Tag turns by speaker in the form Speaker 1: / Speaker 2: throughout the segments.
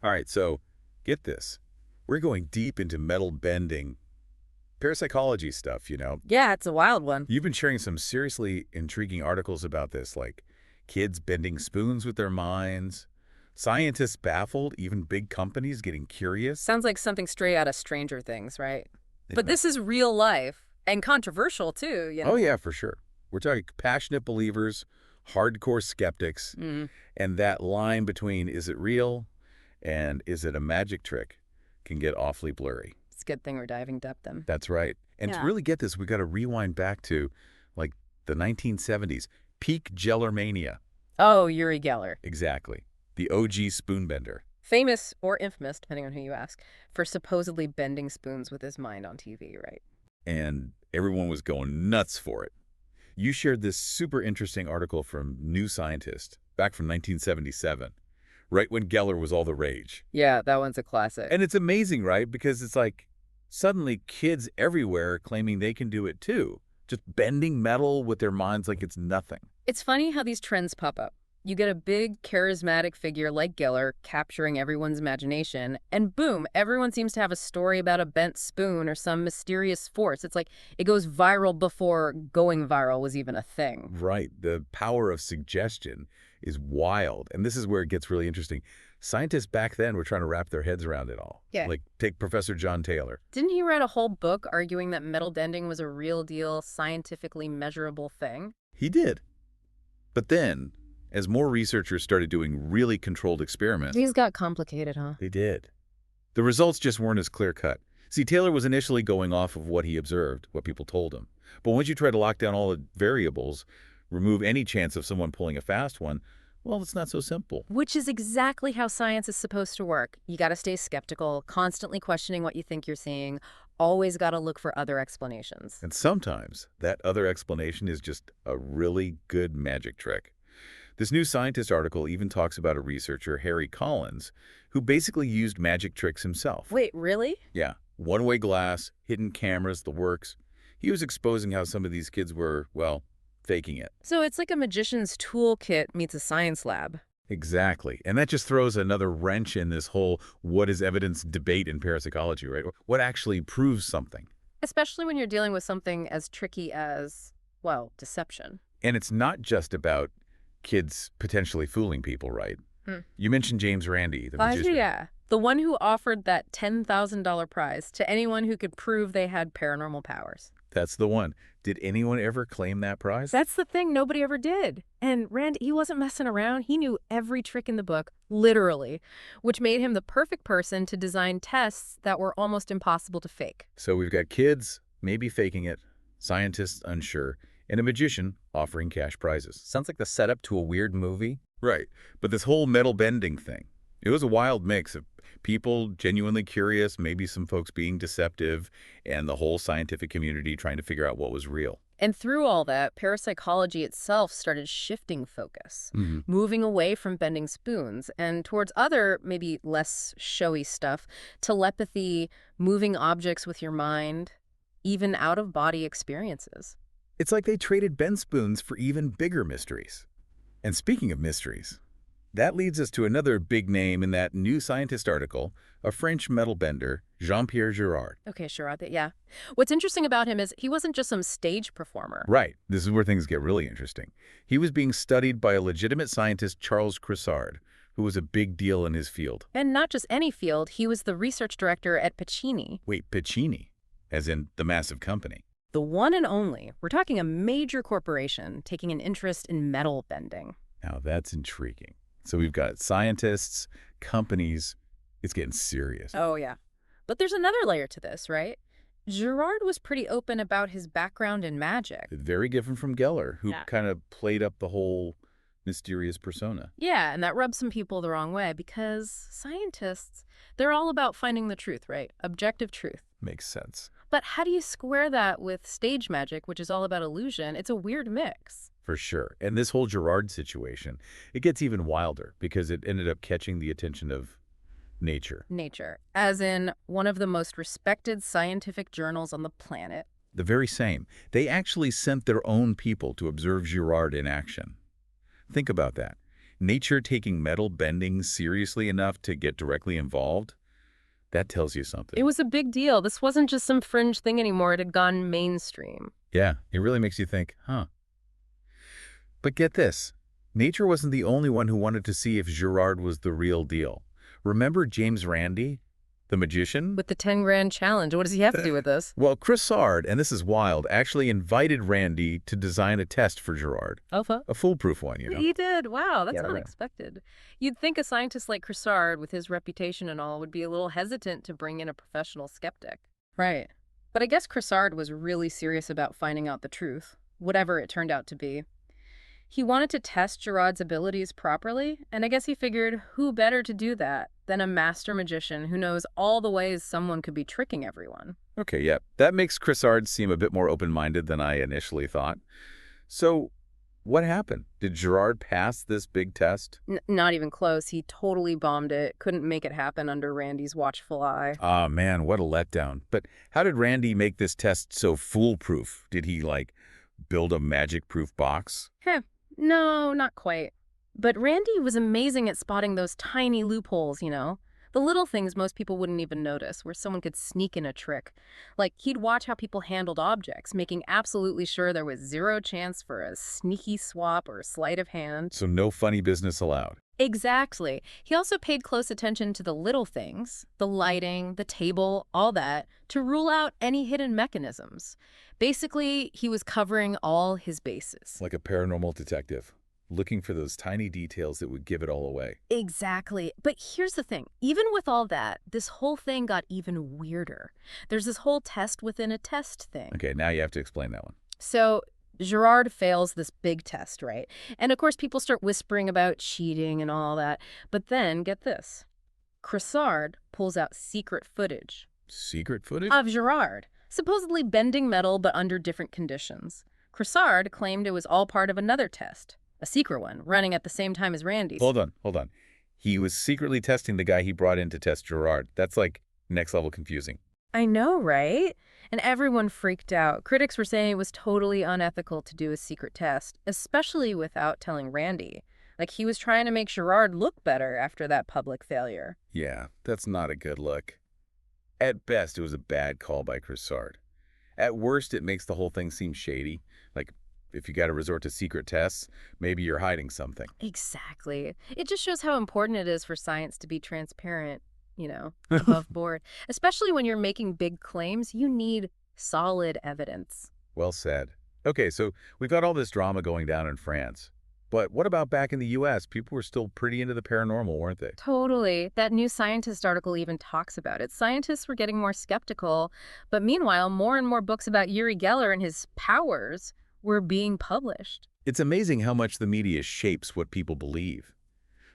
Speaker 1: All right, so get this. We're going deep into metal bending, parapsychology stuff.
Speaker 2: Yeah, it's a wild one.
Speaker 1: You've been sharing some seriously intriguing articles about this, like kids bending spoons with their minds, scientists baffled, even big companies getting curious.
Speaker 2: Sounds like something straight out of Stranger Things, right?
Speaker 1: It
Speaker 2: But
Speaker 1: might.
Speaker 2: this is real life and controversial too.
Speaker 1: Oh, yeah, for sure. We're talking passionate believers, hardcore skeptics,
Speaker 2: Mm,
Speaker 1: and that line between is it real and is it a magic trick can get awfully blurry.
Speaker 2: it's a good thing we're diving depth then.
Speaker 1: That's right. And to
Speaker 2: Yeah.
Speaker 1: really get this, we got to rewind back to like the 1970s, peak Gellermania.
Speaker 2: Oh, Uri Geller.
Speaker 1: Exactly. The OG spoonbender.
Speaker 2: Famous or infamous, depending on who you ask, for supposedly bending spoons with his mind on TV, right?
Speaker 1: And everyone was going nuts for it. You shared this super interesting article from New Scientist back from 1977, right when Geller was all the rage.
Speaker 2: Yeah, that one's a classic.
Speaker 1: And it's amazing, right? Because it's like suddenly kids everywhere are claiming they can do it too, just bending metal with their minds like it's nothing.
Speaker 2: It's funny how these trends pop up. You get a big, charismatic figure like Geller capturing everyone's imagination, and boom, everyone seems to have a story about a bent spoon or some mysterious force. It's like it goes viral before going viral was even a thing.
Speaker 1: Right. The power of suggestion is wild. And this is where it gets really interesting. Scientists back then were trying to wrap their heads around it all.
Speaker 2: Yeah.
Speaker 1: Like, take Professor John Taylor.
Speaker 2: Didn't he write a whole book arguing that metal bending was a real deal, scientifically measurable thing?
Speaker 1: He did. But then, as more researchers started doing really controlled experiments,
Speaker 2: These got complicated, huh?
Speaker 1: they did. The results just weren't as clear-cut. See, Taylor was initially going off of what he observed, what people told him. But once you try to lock down all the variables, remove any chance of someone pulling a fast one, well, it's not so simple.
Speaker 2: Which is exactly how science is supposed to work. You got to stay skeptical, constantly questioning what you think you're seeing, always got to look for other explanations.
Speaker 1: And sometimes that other explanation is just a really good magic trick. This New Scientist article even talks about a researcher, Harry Collins, who basically used magic tricks himself.
Speaker 2: Wait, really?
Speaker 1: Yeah, one-way glass, hidden cameras, the works. He was exposing how some of these kids were, well, faking it.
Speaker 2: So it's like a magician's toolkit meets a science lab.
Speaker 1: Exactly. And that just throws another wrench in this whole what is evidence debate in parapsychology, right? What actually proves something?
Speaker 2: Especially when you're dealing with something as tricky as, well, deception.
Speaker 1: And it's not just about kids potentially fooling people, right?
Speaker 2: Hmm.
Speaker 1: You mentioned James Randi, the magician.
Speaker 2: Yeah. The one who offered that $10,000 prize to anyone who could prove they had paranormal powers.
Speaker 1: That's the one. Did anyone ever claim that prize?
Speaker 2: That's the thing, nobody ever did. And Rand, he wasn't messing around. He knew every trick in the book, literally, which made him the perfect person to design tests that were almost impossible to fake.
Speaker 1: So we've got kids maybe faking it, scientists unsure, and a magician offering cash prizes.
Speaker 3: Sounds like the setup to a weird movie.
Speaker 1: Right. But this whole metal bending thing, it was a wild mix of people genuinely curious, maybe some folks being deceptive, and the whole scientific community trying to figure out what was real.
Speaker 2: And through all that, parapsychology itself started shifting focus, moving away from bending spoons and towards other, maybe less showy stuff, telepathy, moving objects with your mind, even out-of-body experiences.
Speaker 1: It's like they traded bend spoons for even bigger mysteries. And speaking of mysteries, that leads us to another big name in that New Scientist article, a French metal bender, Jean-Pierre Girard.
Speaker 2: Okay, sure, yeah. What's interesting about him is he wasn't just some stage performer.
Speaker 1: Right. This is where things get really interesting. He was being studied by a legitimate scientist, Charles Crissard, who was a big deal in his field.
Speaker 2: And not just any field, he was the research director at Pacini.
Speaker 1: Wait, Pacini, as in the massive company.
Speaker 2: The one and only. We're talking a major corporation taking an interest in metal bending.
Speaker 1: Now that's intriguing. So we've got scientists, companies. It's getting serious.
Speaker 2: Oh, yeah. But there's another layer to this, right? Girard was pretty open about his background in magic.
Speaker 1: Very different from Geller, who
Speaker 2: Yeah.
Speaker 1: kind of played up the whole mysterious persona.
Speaker 2: Yeah, and that rubs some people the wrong way because scientists, they're all about finding the truth, right? Objective truth.
Speaker 1: Makes sense.
Speaker 2: But how do you square that with stage magic, which is all about illusion? It's a weird mix.
Speaker 1: For sure. And this whole Girard situation, it gets even wilder because it ended up catching the attention of Nature.
Speaker 2: Nature, as in one of the most respected scientific journals on the planet.
Speaker 1: The very same. They actually sent their own people to observe Girard in action. Think about that. Nature taking metal bending seriously enough to get directly involved? That tells you something.
Speaker 2: It was a big deal. This wasn't just some fringe thing anymore. It had gone mainstream.
Speaker 1: Yeah, it really makes you think, huh. But get this. Nature wasn't the only one who wanted to see if Girard was the real deal. Remember James Randi, the magician?
Speaker 2: With the 10 grand challenge, what does he have to do with this?
Speaker 1: Well, Chris Sard, and this is wild, actually invited Randi to design a test for Girard.
Speaker 2: Alpha?
Speaker 1: A foolproof one, you know.
Speaker 2: He did. Wow, that's
Speaker 3: Yeah, right.
Speaker 2: unexpected. You'd think a scientist like Crissard, with his reputation and all, would be a little hesitant to bring in a professional skeptic. Right. But I guess Crissard was really serious about finding out the truth, whatever it turned out to be. He wanted to test Girard's abilities properly, and I guess he figured who better to do that than a master magician who knows all the ways someone could be tricking everyone.
Speaker 1: Okay, yeah. That makes Chris Sard seem a bit more open-minded than I initially thought. So, what happened? Did Girard pass this big test?
Speaker 2: Not even close. He totally bombed it. Couldn't make it happen under Randy's watchful eye.
Speaker 1: Ah, man, what a letdown. But how did Randi make this test so foolproof? Did he, like, build a magic-proof box?
Speaker 2: No, not quite. But Randy was amazing at spotting those tiny loopholes, you know? The little things most people wouldn't even notice, where someone could sneak in a trick. Like, he'd watch how people handled objects, making absolutely sure there was zero chance for a sneaky swap or sleight of hand.
Speaker 1: So no funny business allowed.
Speaker 2: Exactly. He also paid close attention to the little things, the lighting, the table, all that, to rule out any hidden mechanisms. Basically, he was covering all his bases.
Speaker 1: Like a paranormal detective, looking for those tiny details that would give it all away.
Speaker 2: Exactly. But here's the thing. Even with all that, this whole thing got even weirder. There's this whole test within a test thing.
Speaker 1: Okay, now you have to explain that one.
Speaker 2: So Girard fails this big test, right? And of course, people start whispering about cheating and all that. But then, get this. Crissard pulls out secret footage
Speaker 1: Secret footage?
Speaker 2: of Girard, supposedly bending metal but under different conditions. Crissard claimed it was all part of another test, a secret one, running at the same time as Randy's.
Speaker 1: Hold on. He was secretly testing the guy he brought in to test Girard. That's like next level confusing.
Speaker 2: I know, right? And everyone freaked out. Critics were saying it was totally unethical to do a secret test, especially without telling Randy. Like, he was trying to make Girard look better after that public failure.
Speaker 1: Yeah, that's not a good look. At best, it was a bad call by Chris Sard. At worst, it makes the whole thing seem shady. Like, if you got to resort to secret tests, maybe you're hiding something.
Speaker 2: Exactly. It just shows how important it is for science to be transparent, above board. Especially when you're making big claims, you need solid evidence.
Speaker 1: Well said. Okay, so we've got all this drama going down in France. But what about back in the U.S.? People were still pretty into the paranormal, weren't they?
Speaker 2: Totally. That New Scientist article even talks about it. Scientists were getting more skeptical, but meanwhile, more and more books about Uri Geller and his powers were being published.
Speaker 1: It's amazing how much the media shapes what people believe.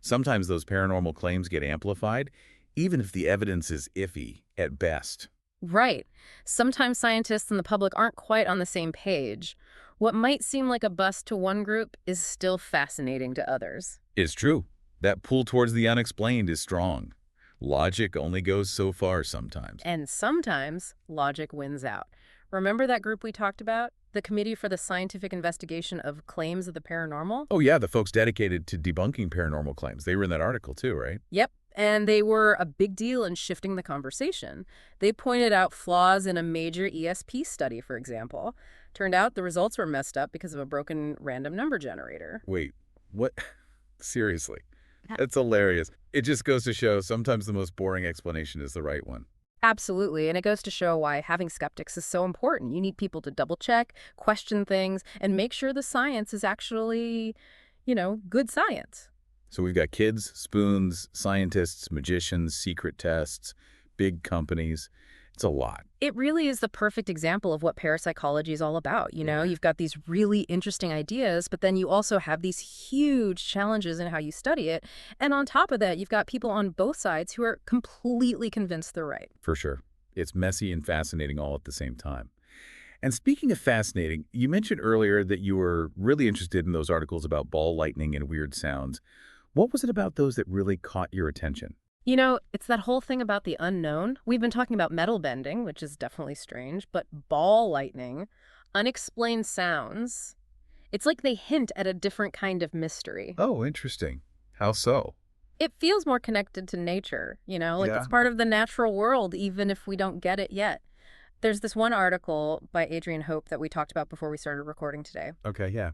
Speaker 1: Sometimes those paranormal claims get amplified, even if the evidence is iffy at best.
Speaker 2: Right. Sometimes scientists and the public aren't quite on the same page. What might seem like a bust to one group is still fascinating to others.
Speaker 1: It's true. That pull towards the unexplained is strong. Logic only goes so far sometimes.
Speaker 2: And sometimes logic wins out. Remember that group we talked about? The Committee for the Scientific Investigation of Claims of the Paranormal?
Speaker 1: Oh yeah, the folks dedicated to debunking paranormal claims. They were in that article too, right?
Speaker 2: Yep. And they were a big deal in shifting the conversation. They pointed out flaws in a major ESP study, for example. Turned out the results were messed up because of a broken random number generator.
Speaker 1: Wait, what? Seriously? That's hilarious. It just goes to show sometimes the most boring explanation is the right one.
Speaker 2: Absolutely. And it goes to show why having skeptics is so important. You need people to double check, question things, and make sure the science is actually, good science.
Speaker 1: So we've got kids, spoons, scientists, magicians, secret tests, big companies. It's a lot.
Speaker 2: It really is the perfect example of what parapsychology is all about. You've got these really interesting ideas, but then you also have these huge challenges in how you study it. And on top of that, you've got people on both sides who are completely convinced they're right.
Speaker 1: For sure. It's messy and fascinating all at the same time. And speaking of fascinating, you mentioned earlier that you were really interested in those articles about ball lightning and weird sounds. What was it about those that really caught your attention?
Speaker 2: It's that whole thing about the unknown. We've been talking about metal bending, which is definitely strange, but ball lightning, unexplained sounds, it's like they hint at a different kind of mystery.
Speaker 1: Oh, interesting. How so?
Speaker 2: It feels more connected to nature, like
Speaker 1: Yeah.
Speaker 2: it's part of the natural world, even if we don't get it yet. There's this one article by Adrian Hope that we talked about before we started recording today.
Speaker 1: Okay, yeah.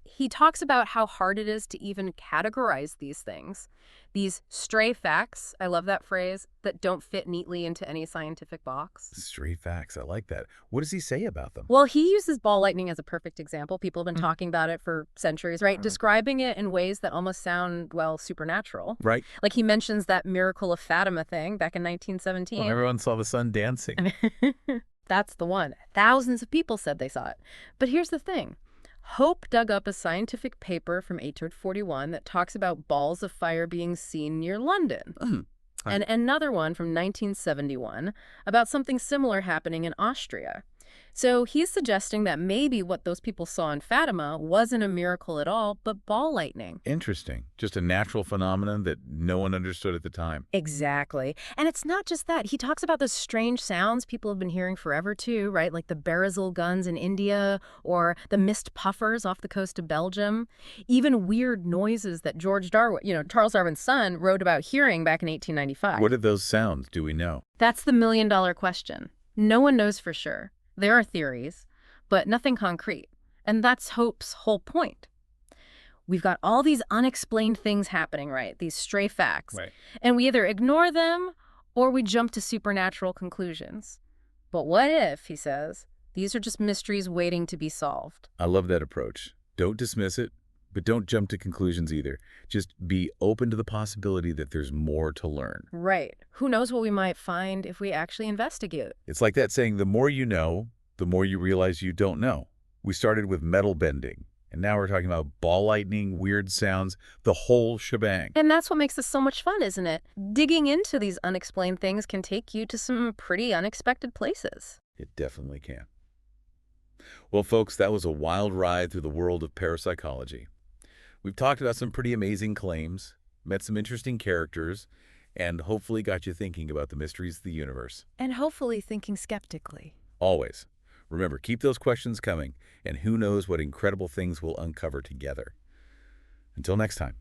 Speaker 2: He talks about how hard it is to even categorize these things. These stray facts, I love that phrase, that don't fit neatly into any scientific box.
Speaker 1: Stray facts. I like that. What does he say about them?
Speaker 2: Well, he uses ball lightning as a perfect example. People have been
Speaker 1: Mm.
Speaker 2: talking about it for centuries, right? Describing it in ways that almost sound, well, supernatural.
Speaker 1: Right.
Speaker 2: Like he mentions that miracle of Fatima thing back in 1917.
Speaker 1: Well, everyone saw the sun dancing.
Speaker 2: That's the one. Thousands of people said they saw it. But here's the thing. Hope dug up a scientific paper from 1841 that talks about balls of fire being seen near London.
Speaker 1: Mm.
Speaker 2: And another one from 1971 about something similar happening in Austria. So he's suggesting that maybe what those people saw in Fatima wasn't a miracle at all, but ball lightning.
Speaker 1: Interesting. Just a natural phenomenon that no one understood at the time.
Speaker 2: Exactly. And it's not just that. He talks about the strange sounds people have been hearing forever too, right? Like the Barazil guns in India or the mist puffers off the coast of Belgium. Even weird noises that George Darwin, Charles Darwin's son, wrote about hearing back in 1895.
Speaker 1: What are those sounds? Do we know?
Speaker 2: That's the million-dollar question. No one knows for sure. There are theories, but nothing concrete. And that's Hope's whole point. We've got all these unexplained things happening, right? These stray facts.
Speaker 1: Right.
Speaker 2: And we either ignore them or we jump to supernatural conclusions. But what if, he says, these are just mysteries waiting to be solved?
Speaker 1: I love that approach. Don't dismiss it, but don't jump to conclusions either. Just be open to the possibility that there's more to learn.
Speaker 2: Right. Who knows what we might find if we actually investigate?
Speaker 1: It's like that saying, the more you know, the more you realize you don't know. We started with metal bending, and now we're talking about ball lightning, weird sounds, the whole shebang.
Speaker 2: And that's what makes this so much fun, isn't it? Digging into these unexplained things can take you to some pretty unexpected places.
Speaker 1: It definitely can. Well, folks, that was a wild ride through the world of parapsychology. We've talked about some pretty amazing claims, met some interesting characters, and hopefully got you thinking about the mysteries of the universe.
Speaker 2: And hopefully thinking skeptically.
Speaker 1: Always. Remember, keep those questions coming, and who knows what incredible things we'll uncover together. Until next time.